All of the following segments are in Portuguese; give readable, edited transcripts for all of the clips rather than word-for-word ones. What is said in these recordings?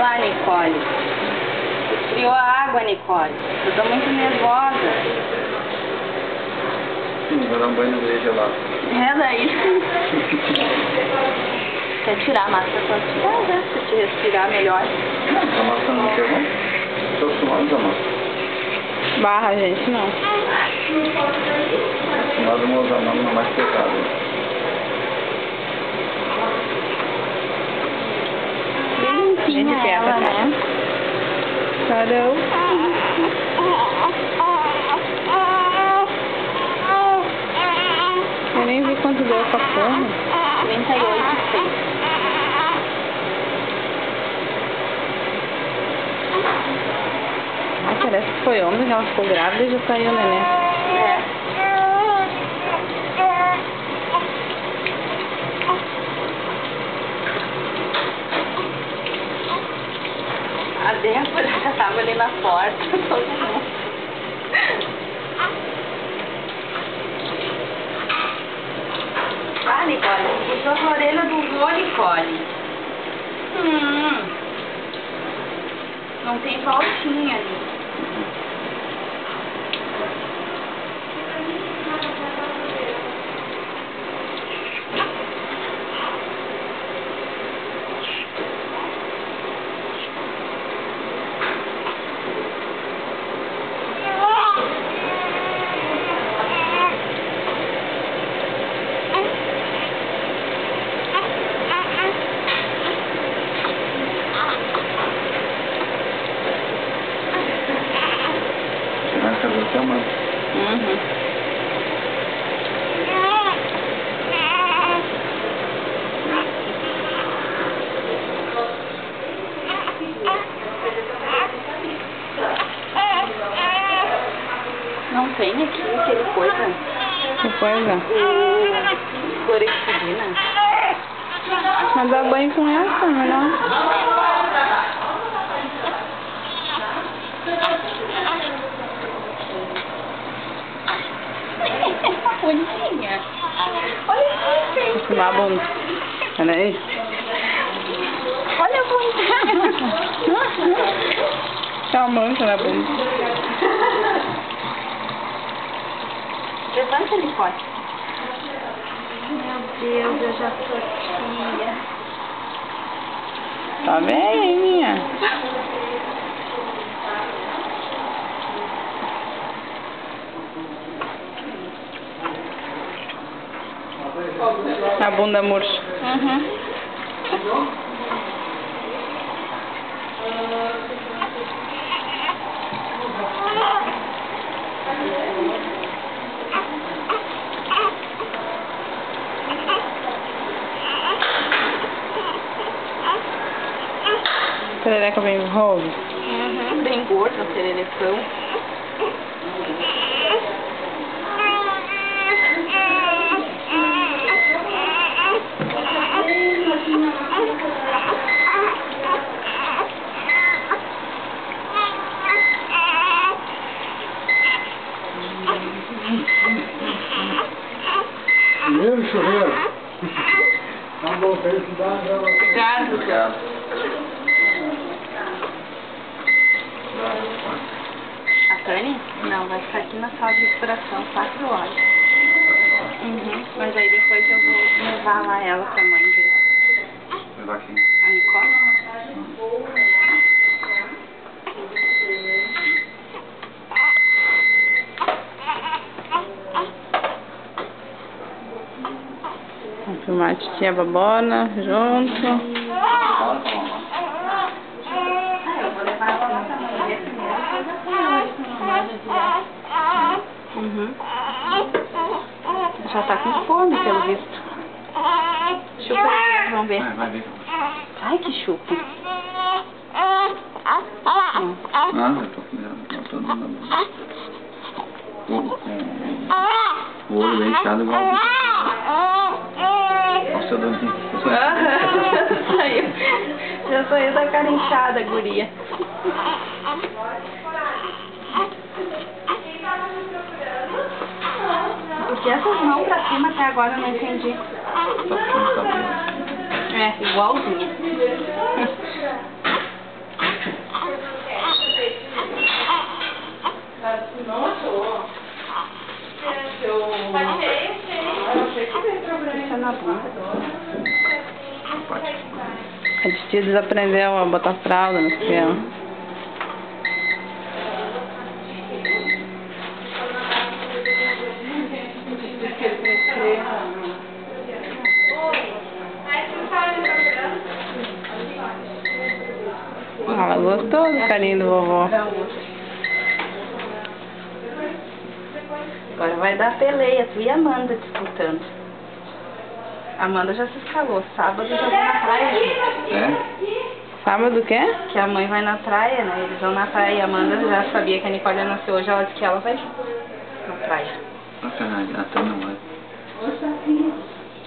lá, Nicole. Esfriou a água, Nicole. Eu tô muito nervosa. Vou dar um banho na igreja lá. É daí. Quer tirar a máscara, pode tirar, né? Se te respirar melhor. A máscara não quer, não? Estou acostumado a máscara. Barra, gente, não. Acostumado a usar a mão mais pesada. Bem limpinha ela, né? Carol. Eu nem vi quanto deu essa porra. 38,6. Ai, parece que foi ontem que ela ficou grávida e já saiu o neném. É. A Débora já tava ali na porta, todo mundo. Ah, Nicole, puxou a orelha do vô, Nicole. Não tem voltinha ali. Até mais. Não tem aqui aquele coisa. Que coisa? Clorexidina. Mas dá banho com essa, melhor. Bonitinha. Olha isso. Filmar a bunda. Olha aí. Olha a bunda. Tem uma mancha na bunda. Levanta, Nicole. Meu Deus, eu já tô tia. Tá bem, hein, minha? A bunda murcha. Perereca bem rolo. Bem gorda, pererecão. Primeiro chuveiro. Tá bom, felicidade. Obrigado. A Tânia? Não, vai ficar aqui na sala de recuperação 4 horas. Mas aí depois eu vou levar lá ela pra mãe ver. Levar quem? A Nicole? Vamos filmar a titia Babona junto. Eu vou levar ela lá pra mãe ver primeiro. Já tá com fome, pelo visto. Chupa aí, vamos ver. Vai ver. Ai, que chupa. Eu tô dando na boca. O olho bem inchado igual. Nossa, eu dando. Já saiu da cara inchada, guria. Por que essas mãos pra cima até agora eu não entendi? Tá puxando o cabelo. É, igualzinha. na bunda. A titia desaprendeu a botar fralda nas crianças. Ela gostou do carinho do vovô. Agora vai dar peleia, tu e a Amanda disputando. A Amanda já se escalou, sábado já vão na praia. É? Sábado o quê? Que a mãe vai na praia, né? Eles vão na praia e a Amanda já sabia que a Nicole nasceu hoje, ela disse que ela vai na praia. A Tânia não vai.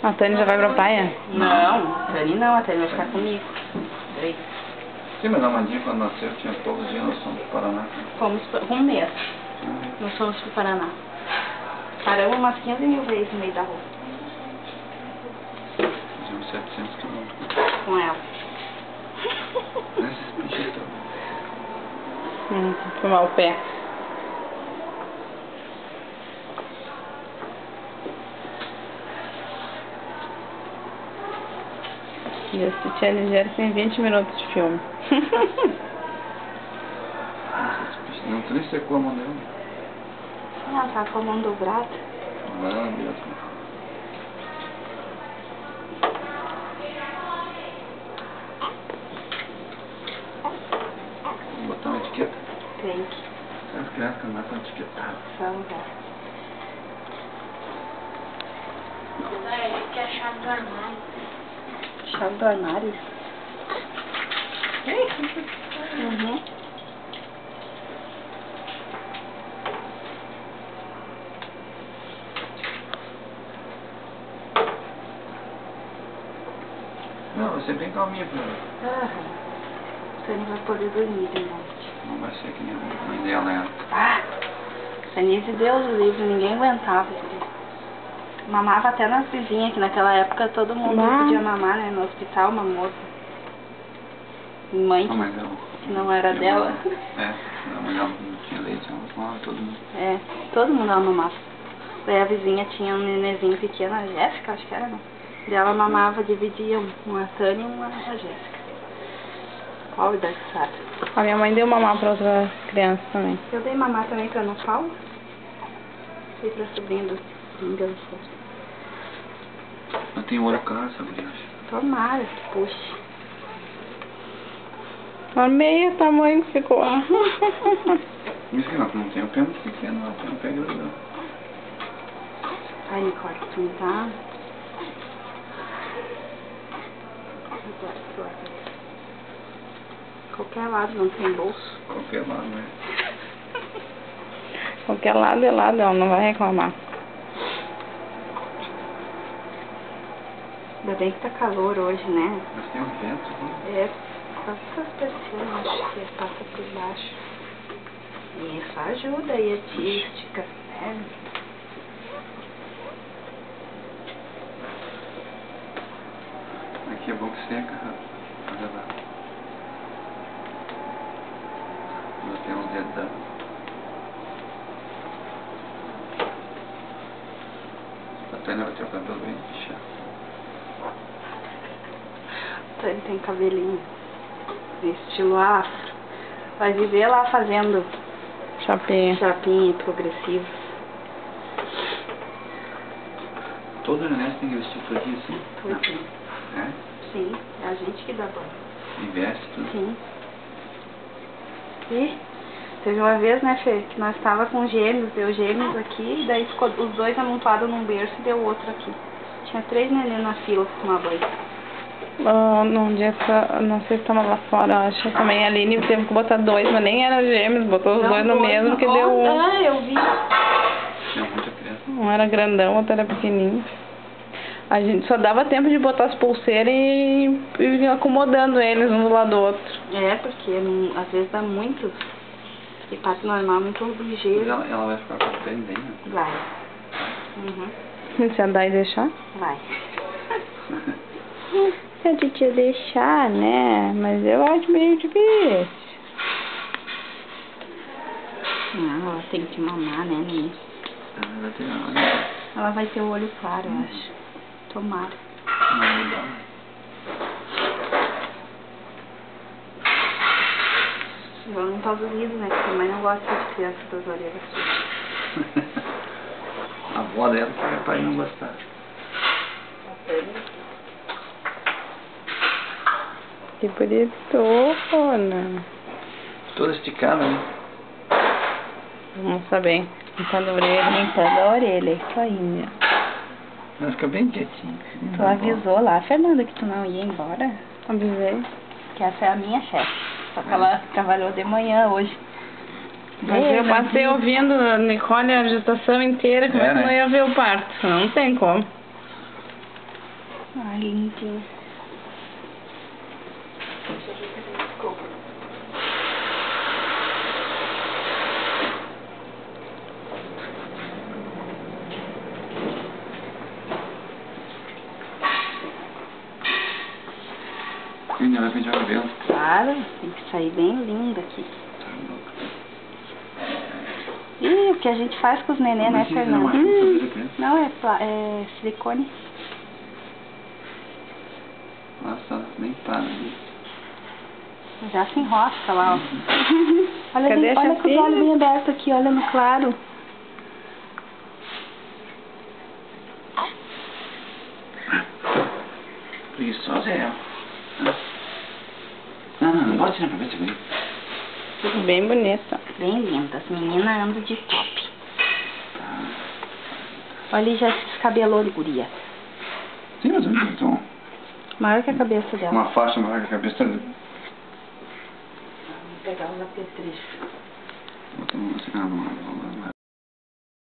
A Tânia já vai pra praia? Não, a Tânia não, a Tânia vai ficar comigo. Peraí. Sim, mas a Amandinha quando nasceu tinha poucos dias, nós fomos pro Paraná. Fomos um mês. Nós fomos pro Paraná. Paramos umas 15 mil vezes no meio da rua. Fizemos 700 quilômetros. Com ela. Esses bichos estão. Fumar o pé. E esse Tia Ligeira tem 20 minutos de filme. Não, tu nem secou a mão dela. Ela tá com a mão dobrada. Não, Deus. Vou botar uma etiqueta. Tem que. As crianças não são etiquetadas. São, velho. Que é a chave do armário. Chave do armário? Uhum. Não, você bem calminha pra ela. Você não vai poder dormir de noite. Não vai ser que nem a mãe dela, ela. Ah! Sanise, Deus o livre, ninguém aguentava. Mamava até nas vizinhas, que naquela época todo mundo podia mamar, né? No hospital, uma moça. Mãe A mãe dela. que não era dela. É, a mãe dela não tinha leite, ela tomava todo mundo. É, todo mundo ela mamava. Daí a vizinha tinha um nenenzinho pequeno, a Jéssica, acho que era, né? Daí ela mamava, dividia uma Tânia e uma a Jéssica. Pobre da Sara. A minha mãe deu mamar pra outra criança também. Eu dei mamar também pra Ana Paula. E pra sobrinha do Engels. Ela tem olho caro, essa criança. Tomara que puxe. A meia tamanho que ficou. Isso que não tem um pé muito pequeno, ela tem um pé grandão. Ai, Nicole, tu não tá... Qualquer lado não tem bolso. Qualquer lado, né? Qualquer lado é lado, ela não vai reclamar. Ainda bem que tá calor hoje, né? Mas tem um vento aqui. É, quase essas pessoas, acho que passa por baixo. E isso ajuda aí a tia estica, né? Aqui é bom que seca, olha lá. Já tem uns dedão. A Tânia vai ter o cabelo bem fechado. Ele tem cabelinho estilo afro. Vai viver lá fazendo chapinha progressiva. Todo Ernesto tem que vestir todinho assim? Todinho. É? Sim, é a gente que dá banho. E veste tudo? Sim. E teve uma vez, né, Fê, que nós tava com gêmeos, deu gêmeos aqui, e daí ficou os dois amontoados num berço e deu outro aqui. Tinha 3 neném na fila pra tomar banho. Num dia, não sei se tava lá fora, acho que também a Aline teve que botar 2, mas nem era gêmeos, botou os dois no mesmo que deu um. Ah, eu vi. Tinha muita criança. Um era grandão, outro era pequenininho. A gente só dava tempo de botar as pulseiras e ir acomodando eles um do lado do outro. É, porque às vezes dá muito. E parto normal, muito ligeiro. Mas ela vai ficar com a pele bem, né? Vai. Uhum. Se andar e deixar? Vai. Se a titia deixar, né? Mas eu acho meio difícil. Não, ela tem que mamar, né, Nini? Ela tem olho. Ela vai ter o olho claro, eu acho. Tomara. Não, legal. Eu vou limpar os ouvidos, né? Porque a mãe não gosta de criança das orelhas. A avó dela que é pai não gostar. Que bonitona. Toda esticada, né? Vamos saber. Limpando a orelha, isso aí, meu. Ela fica bem quietinha. Tu avisou lá, Fernanda, que tu não ia embora? Avisei. Que essa é a minha chefe. Só que ela trabalhou de manhã hoje. Mas eu passei ouvindo a Nicole a gestação inteira, como é que né? não ia ver o parto? Não tem como. Ai, lindinha. Ainda vai pentear o cabelo. Claro, tem que sair bem linda aqui. Tá louco. E o que a gente faz com os neném, né, Fernanda? Não, é silicone. Nossa, nem para ali. Já se enrosca lá, ó. Olha, Cadê a olha com os chapinha? olhos bem abertos aqui, olha no claro. Preguiçosa é ela. Não pode tirar pra ver se bonito. Bem bonita. Bem linda, as meninas andam de top. Olha, já se descabelou de guria. Sim, mas eu então, Maior que a cabeça dela. uma faixa maior que a cabeça dela. Vou pegar os apetrechos. Vou tomar uma secada no ar.